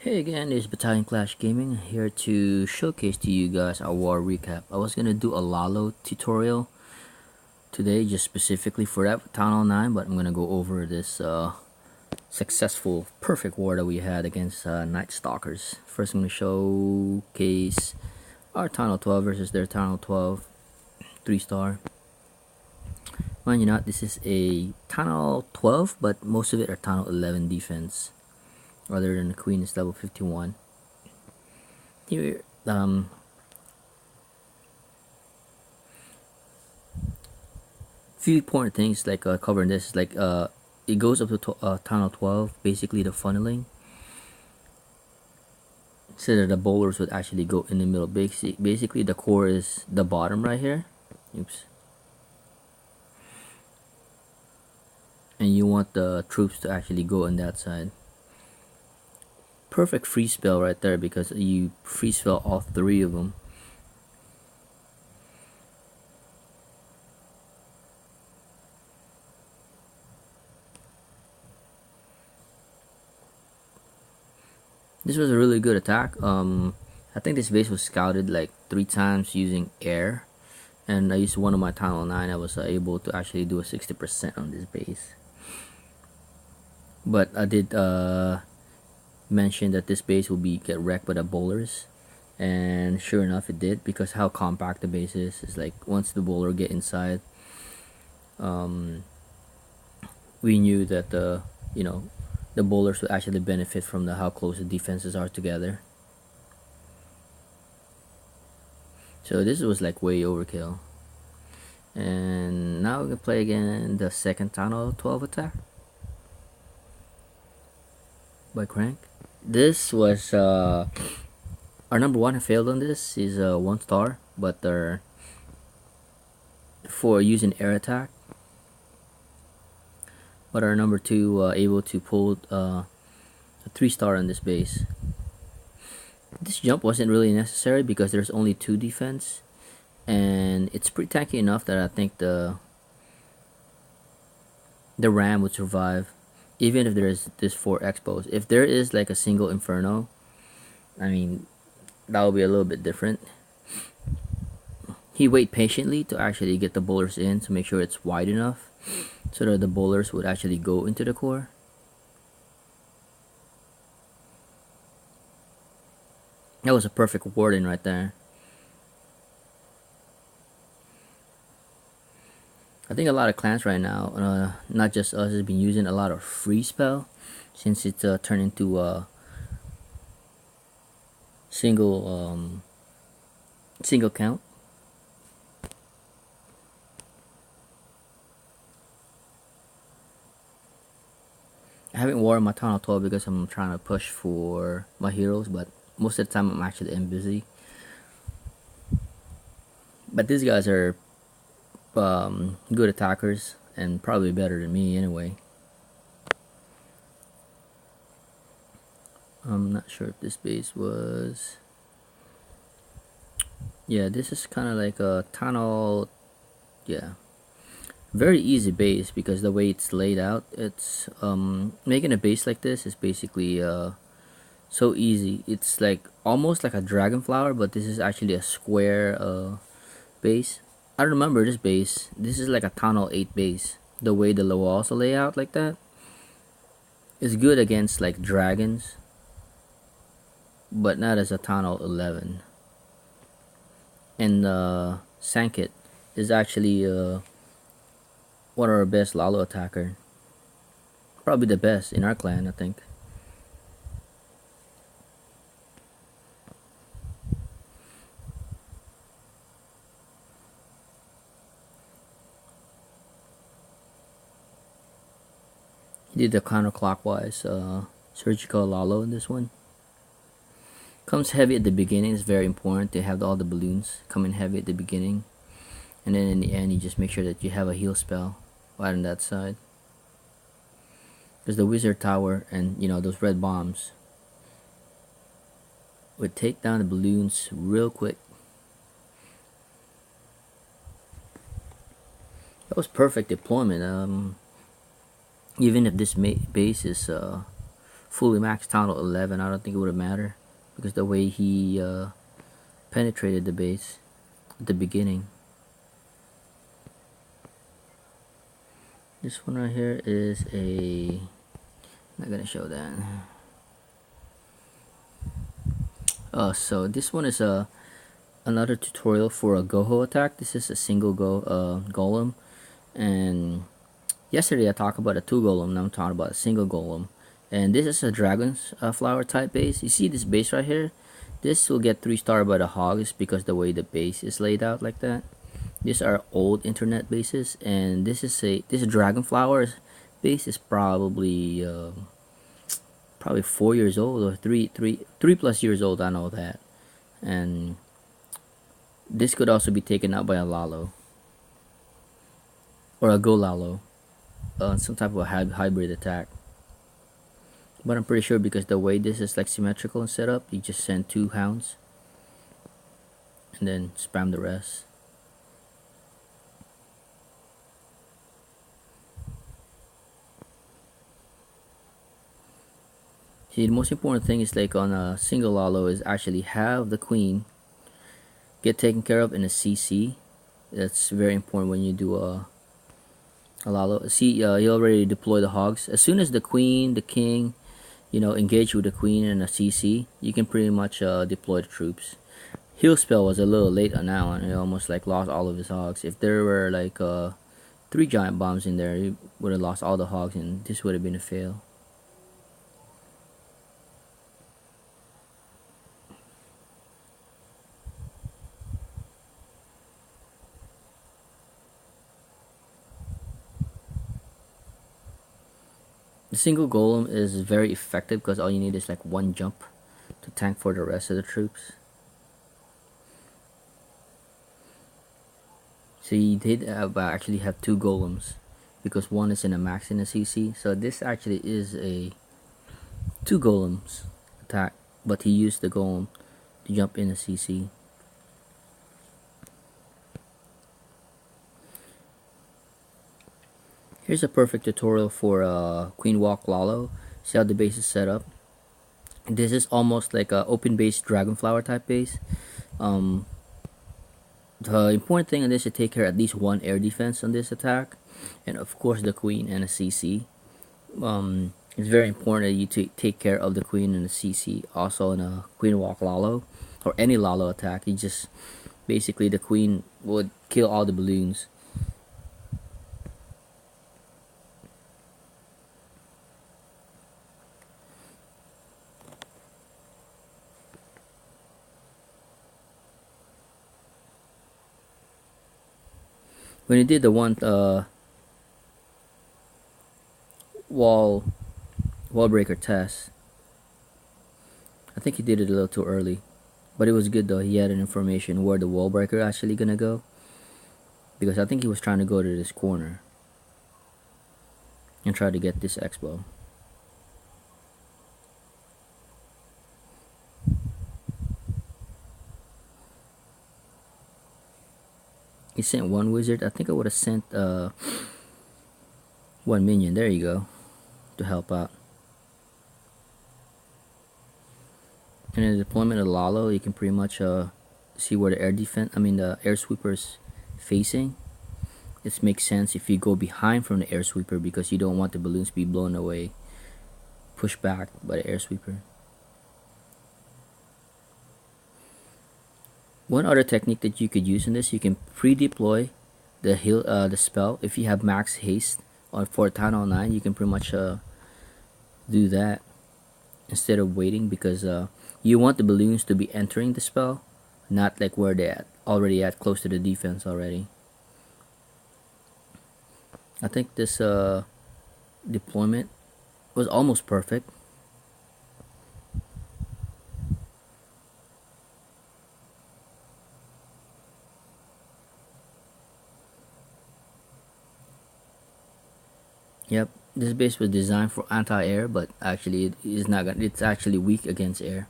Hey again, it's Battalion Clash Gaming here to showcase to you guys our war recap. I was gonna do a Lalo tutorial today just specifically for that Town Hall 9, but I'm gonna go over this successful perfect war that we had against Night Stalkers. First I'm gonna showcase our Town Hall 12 versus their Town Hall 12 3-star. Mind you not, this is a Town Hall 12, but most of it are Town Hall 11 defense rather than the Queen is level 51. Here, few important things like covering this, like it goes up to Town Hall 12, basically the funneling, so that the bowlers would actually go in the middle. Basically the core is the bottom right here. Oops. And you want the troops to actually go on that side. Perfect free spell right there, because you free spell all three of them. This was a really good attack. I think this base was scouted like 3 times using air, and I used one of my Town Hall 9. I was able to actually do a 60% on this base. But I did mention that this base will get wrecked by the bowlers, and sure enough it did, because how compact the base is like once the bowler get inside, we knew that the bowlers would actually benefit from how close the defenses are together. So this was like way overkill. And now we can play again the second Town Hall 12 attack by Crank. This was our number 1 failed on this. Is 1 star, but for using air attack. But our number 2 able to pull a 3-star on this base. This jump wasn't really necessary because there's only 2 defense, and it's pretty tanky enough that I think the ram would survive, even if there's this 4 expos. If there is like a single inferno, I mean, that will be a little bit different. He wait patiently to actually get the bowlers in to make sure it's wide enough so that the bowlers would actually go into the core. That was a perfect warden right there. I think a lot of clans right now, not just us, has been using a lot of free spell, since it's turned into a single count. I haven't worn my Town Hall 12 because I'm trying to push for my heroes, but most of the time I'm actually busy. But these guys are good attackers and probably better than me anyway. I'm not sure if this base was... Yeah, this is kind of like a Town Hall. Yeah, very easy base because the way it's laid out. It's making a base like this is basically so easy. It's like almost like a dragon flower, but this is actually a square base. I remember this base. This is like a Town Hall 8 base. The way the walls are laid out like that is good against like dragons, but not as a Town Hall 11. And Sankit is actually one of our best Lalo attacker. Probably the best in our clan, I think. He did the counterclockwise surgical Lalo in this one. Comes heavy at the beginning. It's very important to have all the balloons come in heavy at the beginning, and then in the end you just make sure that you have a heal spell right on that side, because the wizard tower and those red bombs would take down the balloons real quick. That was perfect deployment. Even if this base is fully maxed tunnel 11, I don't think it would have mattered because the way he penetrated the base at the beginning. This one right here is a, not gonna show that. So this one is another tutorial for a Goho attack. This is a single golem, and yesterday I talked about a 2 golem. Now I'm talking about a single golem, and this is a dragon's flower type base. You see this base right here? This will get 3-star by the hogs because the way the base is laid out like that. These are old internet bases, and this dragon flowers base is probably 4 years old or three plus years old. I know that, and this could also be taken out by a Lalo or a Golalo, some type of a hybrid attack. But I'm pretty sure because the way this is like symmetrical and set up, you just send 2 hounds and then spam the rest. See, the most important thing is like on a single Lalo is actually have the queen get taken care of in a CC. That's very important when you do a Lalo. See, you already deploy the hogs. As soon as the queen, the king, engage with the queen in a CC, you can pretty much deploy the troops. Heal spell was a little late on that one. He almost like lost all of his hogs. If there were like 3 giant bombs in there, he would have lost all the hogs, and this would have been a fail. The single golem is very effective because all you need is like 1 jump to tank for the rest of the troops. So you did actually have 2 golems because one is in a max in a CC. So this actually is a 2 golems attack, but he used the golem to jump in a CC. Here's a perfect tutorial for Queen Walk Lalo. See how the base is set up. This is almost like a open base dragonflower type base. The important thing on this is to take care of at least 1 air defense on this attack, and of course the queen and a CC. It's very important that you take care of the queen and the CC. Also in a Queen Walk Lalo or any Lalo attack, you just basically the queen would kill all the balloons. When he did the one wall breaker test, I think he did it a little too early, but it was good though. He had an information where the wall breaker actually gonna go, because I think he was trying to go to this corner and try to get this expo. He sent 1 wizard. I think I would have sent 1 minion. There you go, to help out. And in the deployment of Lalo, you can pretty much see where the the air sweeper is facing. It makes sense if you go behind from the air sweeper because you don't want the balloons to be blown away, pushed back by the air sweeper. One other technique that you could use in this, you can pre-deploy the spell. If you have max haste for Town Hall 9, you can pretty much do that instead of waiting, because you want the balloons to be entering the spell, not like where they're already at close to the defense already. I think this deployment was almost perfect. Yep, this base was designed for anti-air, but actually it is not. It's actually weak against air.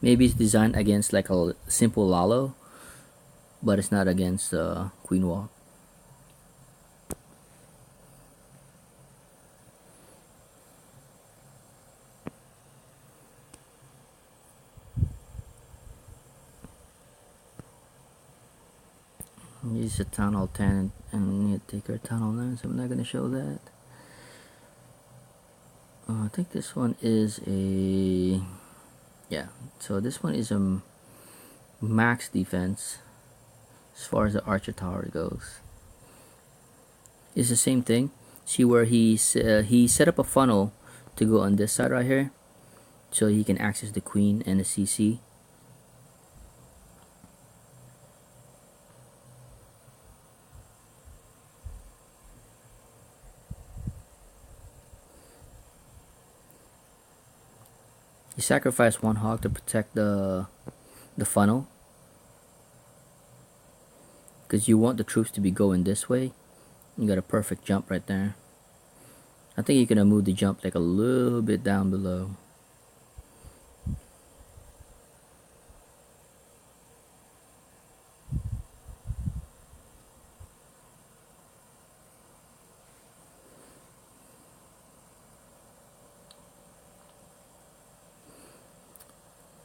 Maybe it's designed against like a simple Lalo, but it's not against Queen Walk. This is a Town Hall 10 and we need to take our Town Hall 9, so I'm not going to show that. I think this one is a... Yeah, so this one is a max defense as far as the Archer Tower goes. It's the same thing. See where he set up a funnel to go on this side right here, so he can access the Queen and the CC. You sacrifice one hog to protect the funnel, because you want the troops to be going this way. You got a perfect jump right there. I think you're gonna move the jump like a little bit down below.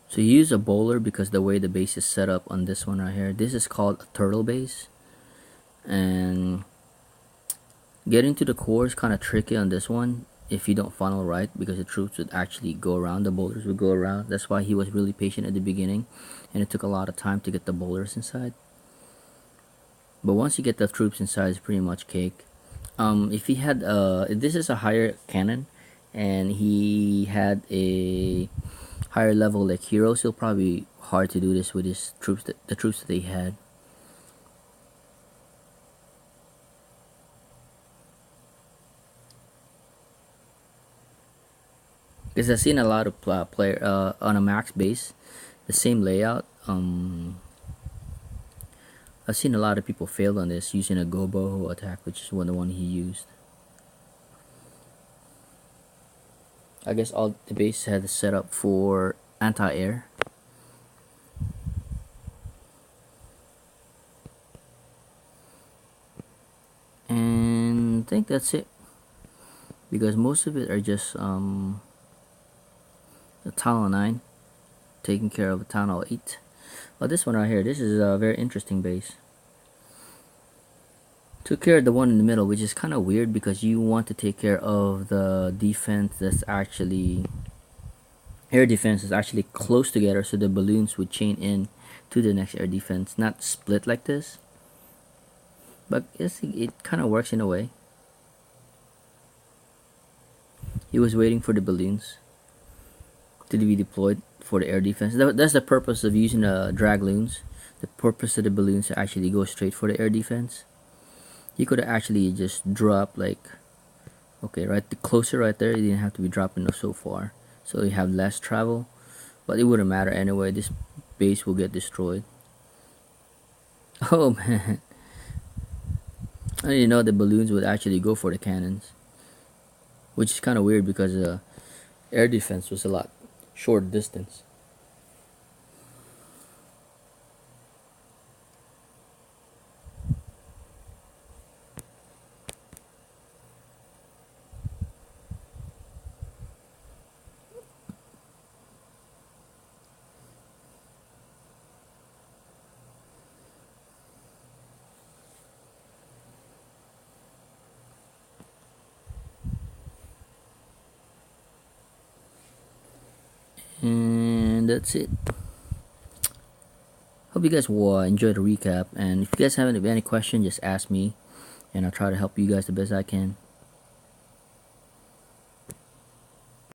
So you use a bowler because the way the base is set up on this one right here. This is called a turtle base, and getting to the core is kind of tricky on this one if you don't funnel right, because the troops would actually go around, the bowlers would go around. That's why he was really patient at the beginning, and it took a lot of time to get the bowlers inside. But once you get the troops inside, it's pretty much cake. If he had this is a higher cannon, and he had a higher level like heroes, it'll probably be hard to do this with his troops, the troops that they had. Because I've seen a lot of player on a max base, the same layout. I've seen a lot of people fail on this using a Gobo attack, which is the one he used. I guess all the base had set up for anti-air. And I think that's it, because most of it are just the Town Hall 9 taking care of Town Hall 8. Well, this one right here, this is a very interesting base. Took care of the one in the middle, which is kind of weird because you want to take care of the defense that's actually air defense is actually close together, so the balloons would chain in to the next air defense, not split like this. But it kind of works in a way. He was waiting for the balloons to be deployed for the air defense. That's the purpose of using the Dragloons. The purpose of the balloons to actually go straight for the air defense. He could have actually just dropped like, okay, right, the closer right there. He didn't have to be dropping so far, so you have less travel. But it wouldn't matter anyway. This base will get destroyed. Oh man, I didn't know the balloons would actually go for the cannons, which is kind of weird because air defense was a lot short distance. And that's it. Hope you guys will enjoy the recap, and if you guys have any questions, just ask me and I'll try to help you guys the best I can.